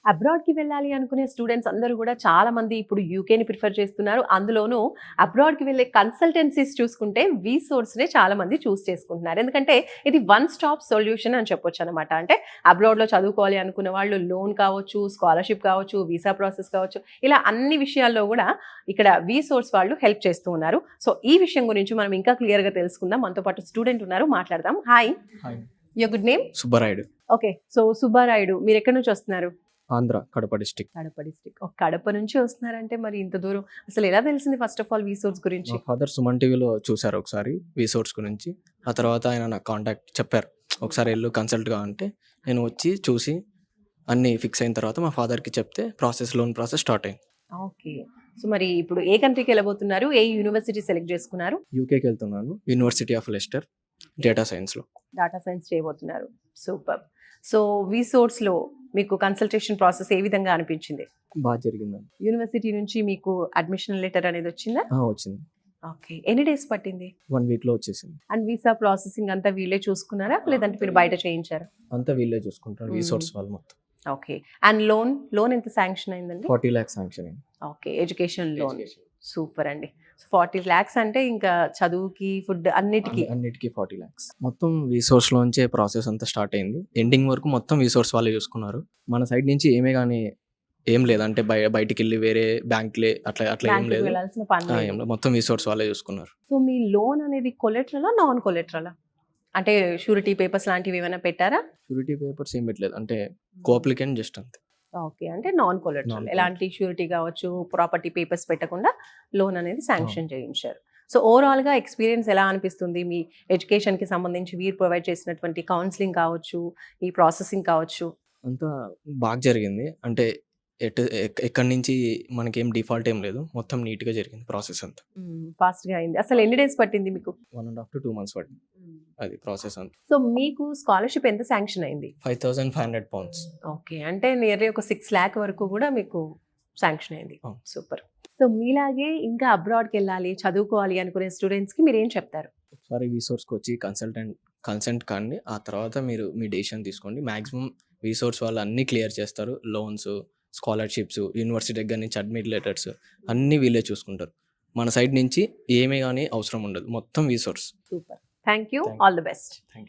అబ్రాడ్‌కి వెళ్ళాలి అనుకునే స్టూడెంట్స్ అందరూ గూడా చాలా మంది ఇప్పుడు యూకేని ప్రిఫర్ చేస్తున్నారు. అందులోనూ అబ్రాడ్‌కి వెళ్ళే కన్సల్టెన్సీస్ చూసుకుంటే వీసోర్స్‌నే చాలా మంది చూస్ చేసుకుంటున్నారు. ఎందుకంటే ఇది వన్ స్టాప్ సొల్యూషన్ అని చెప్పొచ్చనమాట. అంటే అబ్రాడ్‌లో చదువుకోవాలి అనుకున్న వాళ్ళు లోన్ కావచ్చు, స్కాలర్‌షిప్ కావచ్చు, వీసా ప్రాసెస్ కావచ్చు, ఇలా అన్ని విషయాల్లో గూడా ఇక్కడ వీసోర్స్ వాళ్ళు హెల్ప్ చేస్తూ ఉన్నారు. సో, ఈ విషయం గురించి మనం ఇంకా క్లియర్‌గా తెలుసుకుందాం. మనతో పాటు స్టూడెంట్ ఉన్నారు, మాట్లాడదాం. Hi! Hi. Your good name? Subbarayudu. Okay. So, Subbarayudu మీరెక్కడి నుంచి వస్తున్నారు? ఆంధ్ర కడప డిస్ట్రిక్ట్. కడప డిస్ట్రిక్ట్. కడప నుంచి వస్తున్నారంటే మరి ఇంత దూరం అసలు ఎలా తెలిసింది ఫస్ట్ ఆఫ్ ఆల్ వీసోర్స్ గురించి? మా ఫాదర్ సుమన్ టీవీలో చూసారు ఒకసారి వీసోర్స్ గురించి. ఆ తర్వాత ఆయన నాకు కాంటాక్ట్ చెప్పారు. ఒకసారి వెళ్ళు కన్సల్ట్‌గా అంటే నేను వచ్చి చూసి అన్నీ ఫిక్స్ అయిన తర్వాత మా ఫాదర్‌కి చెప్తే లోన్ ప్రాసెస్ స్టార్ట్ అయింది. ఓకే. సో, మరి ఇప్పుడు ఏ కంట్రీకి వెళ్ళబోతున్నారు? ఏ యూనివర్సిటీ సెలెక్ట్ చేసుకున్నారు? యూకేకి వెళ్తున్నాను. యూనివర్సిటీ ఆఫ్ లెస్టర్ డేటా సైన్స్‌లో. డాటా సైన్స్ చేయబోతున్నారు. సూపర్. సో, వీసోర్స్‌లో మీకు కన్సల్టేషన్ ప్రాసెస్ ఏ విధంగా అనిపించింది? బాగా జరిగిందండి. యూనివర్సిటీ నుంచి మీకు అడ్మిషన్ లెటర్ అనేది వచ్చిందా? వచ్చింది. ఓకే. ఎన్ని డేస్ పట్టింది? 1 వీక్‌లో వచ్చేసింది. అండ్ వీసా ప్రాసెసింగ్ అంతా వీళ్ళే చూసుకున్నారా? లేదంటే మీరు బయట చేయించారా? అంతా వీళ్ళే చూసుకుంటారు వీసోర్స్ వాళ్ళు మొత్తం. ఓకే. అండ్ లోన్ ఎంత శాంక్షన్ అయిందండి? 40 lakhs శాంక్షన్ అయింది. ఓకే. Education loan. సూపర్ అండి. సో, 40 లాక్స్ అంటే ఇంకా చదువుకి, ఫుడ్ అన్నిటికి. అన్నిటికి 40 lakhs. మొత్తం వీసోర్స్‌లోంచే ప్రాసెస్ అంతా స్టార్ట్ అయింది. ఎండింగ్ వరకు మొత్తం వీసోర్స్ వాళ్ళే చూసుకున్నారు. మన సైడ్ నుంచి ఏం లేదు. అంటే బయటికెళ్ళి వేరే బ్యాంక్‌లే అట్లా ఏం బ్యాంక్‌కి లేదు. వెళ్ళాల్సిన పని ఏం లేదు. లేదు. మొత్తం వీసోర్స్ వాళ్ళే చూసుకున్నారు. సో, మీ లోన్ అనేది కొలెటరలా? నాన్ కొలెటరలా? అంటే షూరిటీ పేపర్స్ లాంటివి ఏమైనా పెట్టారా? షూరిటీ పేపర్స్ ఏం పెట్టలేదు. అంటే కో అప్లికెంట్ జస్ట్ అంతే. ఓకే. అంటే నాన్ కొలెటరల్. Non-collateral. ఎలాంటి షూరిటీ కావచ్చు, ప్రాపర్టీ పేపర్స్ పెట్టకుండా లోన్ అనేది శాంక్షన్ చేయించారు. సో, ఓవరాల్‌గా ఎక్స్‌పీరియన్స్ ఎలా అనిపిస్తుంది? మీ ఎడ్యుకేషన్‌కి సంబంధించి వీరు ప్రొవైడ్ చేసినటువంటి కౌన్సెలింగ్ కావచ్చు, ఈ ప్రాసెసింగ్ కావచ్చు. అంతా బాగా జరిగింది. అంటే ఎక్కడి నుంచి మనకేం డిఫాల్ట్ ఏం లేదు. మొత్తం నీట్‌గా జరిగింది ప్రాసెస్ అంతా. ఫాస్ట్‌గా అయింది. అసలు ఎన్ని డేస్ పట్టింది మీకు? 1.5 to 2 months పట్టింది. అది ప్రాసెస్ అంతా. సో, మీకు స్కాలర్‌షిప్ ఎంత శాంక్షన్ అయింది? £5,500. ఓకే. అంటే నియర్లీ ఒక 6 లాక్ వరకు కూడా మీకు శాంక్షన్ అయింది. అవును. సూపర్. సో, మీలాగే ఇంకా అబ్రాడ్‌కెళ్ళాలి, చదువుకోవాలి అనుకునే స్టూడెంట్స్‌కి మీరేం చెప్తారు? ఒకసారి వీసోర్స్‌కి వచ్చి కన్సల్ట్ కండి. ఆ తర్వాత మీరు మీ డెసిషన్ తీసుకోండి. మాక్సిమం వీసోర్స్ వాళ్ళు అన్నీ క్లియర్ చేస్తారు. లోన్స్, స్కాలర్‌షిప్స్, యూనివర్సిటీ దగ్గర నుంచి అడ్మిట్ లెటర్స్ అన్నీ వీళ్ళే చూసుకుంటారు. మన సైడ్ నుంచి ఏమీ గాని అవసరం ఉండదు. మొత్తం వీసోర్స్. Super. Thank you. Thank you. All the best. Thank you.